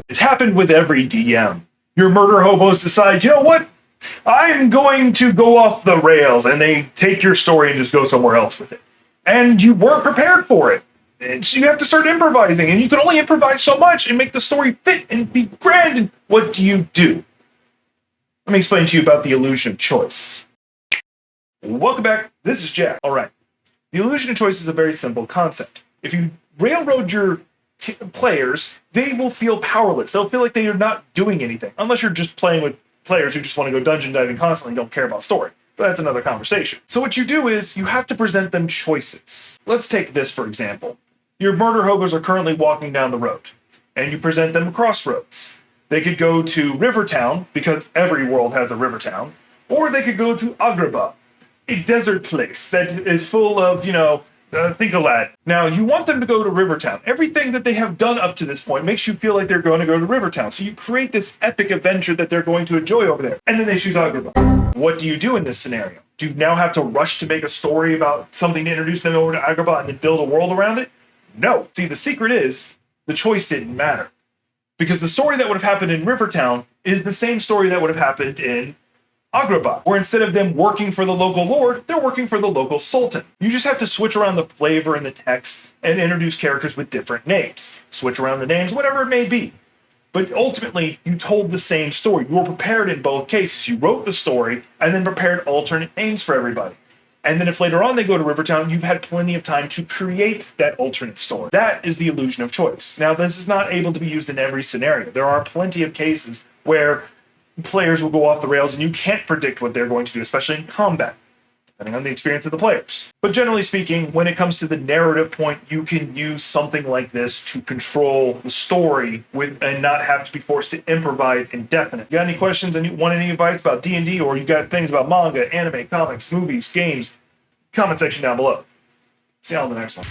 It's happened with every DM. Your murder hobos decide, you know what? I'm going to go off the rails, and they take your story and just go somewhere else with it. And you weren't prepared for it. And so you have to start improvising, and you can only improvise so much and make the story fit and be grand. And what do? Let me explain to you about the illusion of choice. Welcome back. This is Jack. All right. The illusion of choice is a very simple concept. If you railroad your players, they will feel powerless. They'll feel like they are not doing anything, unless you're just playing with players who just want to go dungeon diving constantly and don't care about story. But that's another conversation. So what you do is you have to present them choices. Let's take this for example. Your murder hobos are currently walking down the road, and you present them a crossroads. They could go to Rivertown, because every world has a Rivertown, or they could go to Agrabah, a desert place that is full of, think a lad. Now, you want them to go to Rivertown. Everything that they have done up to this point makes you feel like they're going to go to Rivertown. So you create this epic adventure that they're going to enjoy over there. And then they choose Agrabah. What do you do in this scenario? Do you now have to rush to make a story about something to introduce them over to Agrabah and then build a world around it? No. See, the secret is the choice didn't matter. Because the story that would have happened in Rivertown is the same story that would have happened in Agrabah, where instead of them working for the local lord, they're working for the local sultan. You just have to switch around the flavor and the text and introduce characters with different names. Switch around the names, whatever it may be. But ultimately, you told the same story. You were prepared in both cases. You wrote the story and then prepared alternate names for everybody. And then if later on they go to Rivertown, you've had plenty of time to create that alternate story. That is the illusion of choice. Now, this is not able to be used in every scenario. There are plenty of cases where players will go off the rails and you can't predict what they're going to do, especially in combat, depending on the experience of the players. But generally speaking, when it comes to the narrative point, you can use something like this to control the story and not have to be forced to improvise indefinitely. You got any questions and you want any advice about D&D, or you got things about manga, anime, comics, movies, games, comment section down below. See you on the next one.